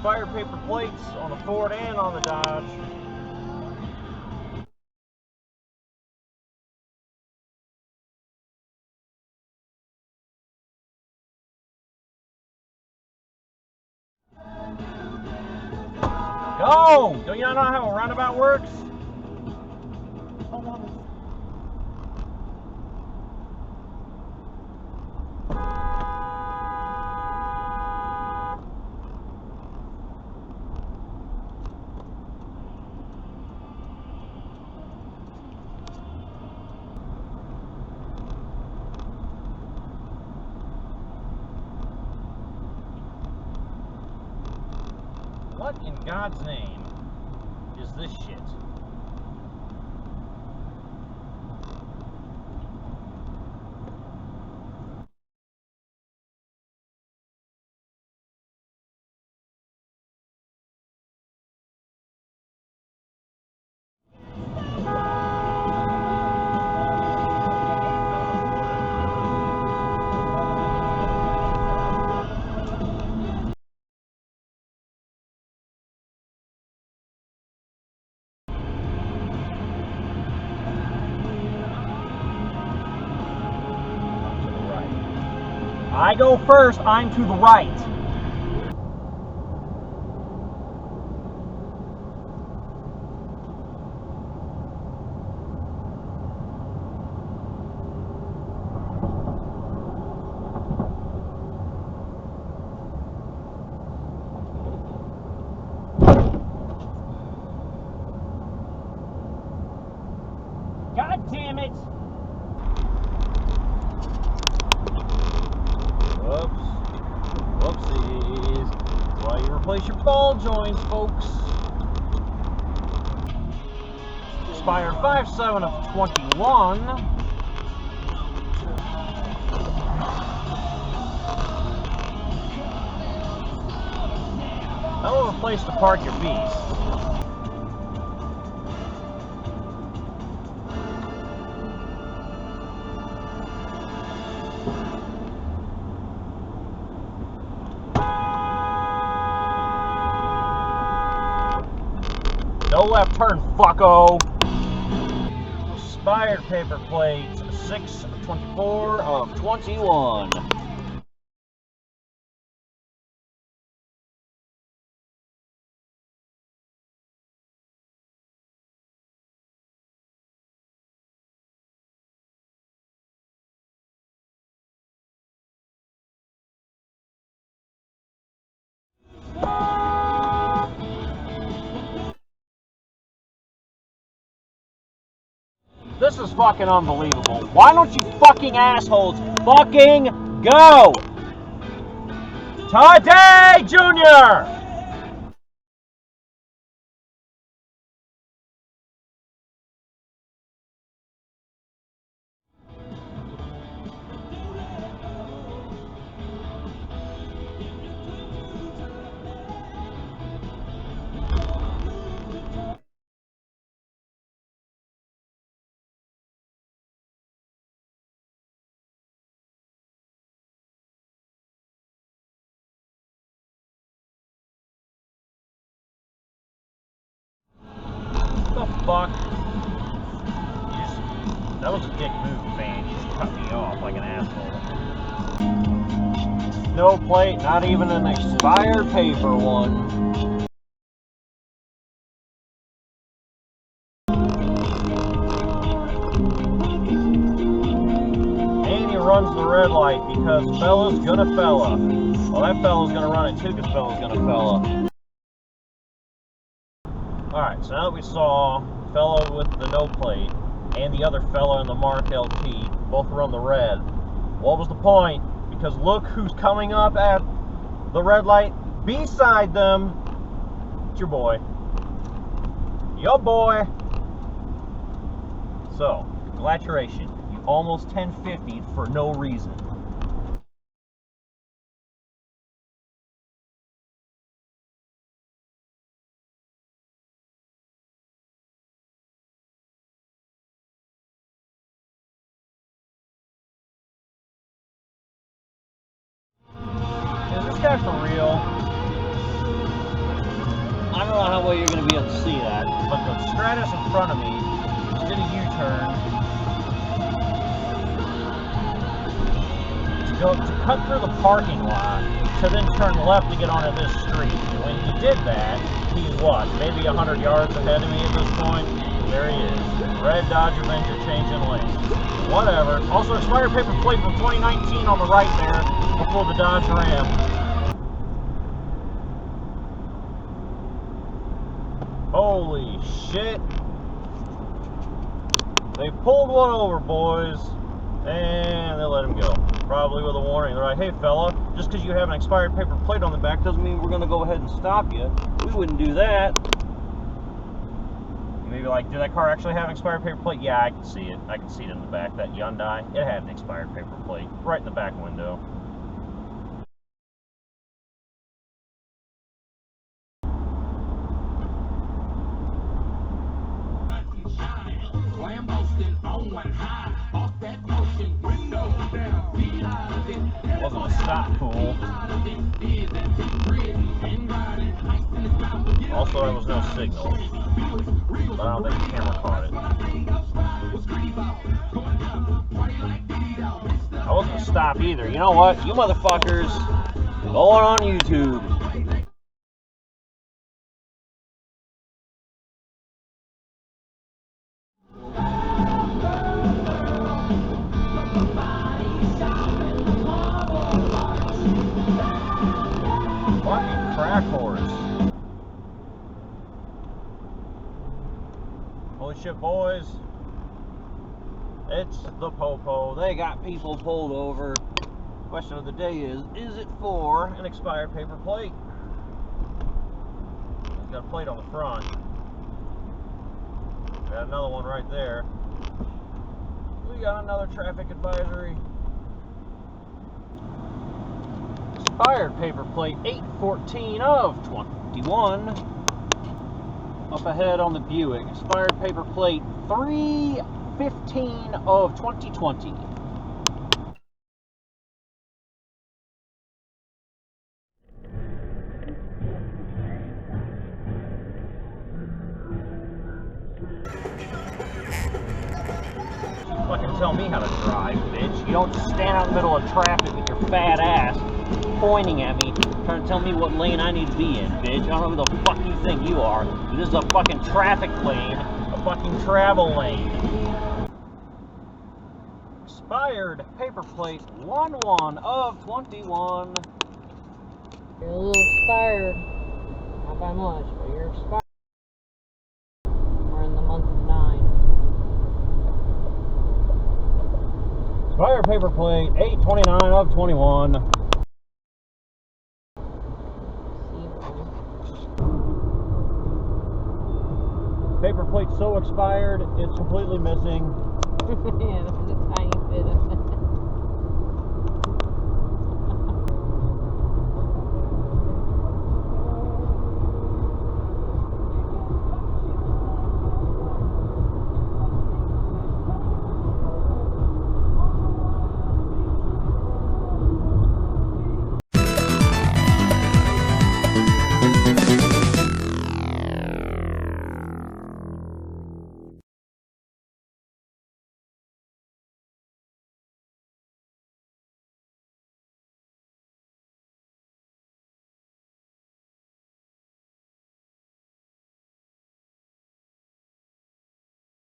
expired paper plates on the Ford and on the Dodge. Go! Don't you know how a roundabout works? What in God's name is this shit? I go first, I'm to the right. God damn it! Whoopsies. That's why you replace your ball joints, folks. Expired 5/7 of 21. Hell of a place to park your beast. No left turn, fucko! Expired paper plate 6/24 of 21. This is fucking unbelievable. Why don't you fucking assholes fucking go? Today, Junior! What the fuck? That was a dick move, man. You just cut me off like an asshole. No plate, not even an expired paper one. And he runs the red light because fella's gonna fella. Well, that fella's gonna run it too because fella's gonna fella. Alright, so now that we saw the fellow with the no plate and the other fellow in the Mark LT both run the red, what was the point? Because look who's coming up at the red light beside them. It's your boy. Your boy. So, congratulations. You almost 1050'd for no reason. Is this guy for real? don't know how well you're going to be able to see that, but the Stratus in front of me did a U-turn to cut through the parking lot to then turn left to get onto this street. When he did that, he's what, maybe 100 yards ahead of me at this point? There he is. Red Dodge Avenger changing lanes. Whatever. Also, expired paper plate from 2019 on the right there before the Dodge Ram. Holy shit. They pulled one over, boys, and they let him go. Probably with a warning. They're like, hey fella, just because you have an expired paper plate on the back doesn't mean we're going to go ahead and stop you. We wouldn't do that. Maybe like, did that car actually have an expired paper plate? Yeah, I can see it. I can see it in the back. That Hyundai, it had an expired paper plate right in the back window. Wasn't a stop pool. Also, there was no signal, but I don't think the camera caught it. I wasn't a stop either. You know what? You motherfuckers going on YouTube. Fucking crack horse. Holy shit, boys. It's the Popo. They got people pulled over. Question of the day is it for an expired paper plate? It's got a plate on the front. Got another one right there. We got another traffic advisory. Expired paper plate 814 of 21. Up ahead on the Buick. Expired paper plate 315 of 2020. Fucking tell me how to drive, bitch. You don't just stand out in the middle of traffic with your fat ass pointing at me, trying to tell me what lane I need to be in, bitch. I don't know who the fuck you think you are. This is a fucking traffic lane, a fucking travel lane. Expired paper plate 11 of 21. You're a little expired. Not by much, but you're expired. We're in the month of 9. Expired paper plate 829 of 21. Paper plate so expired, it's completely missing. Yeah,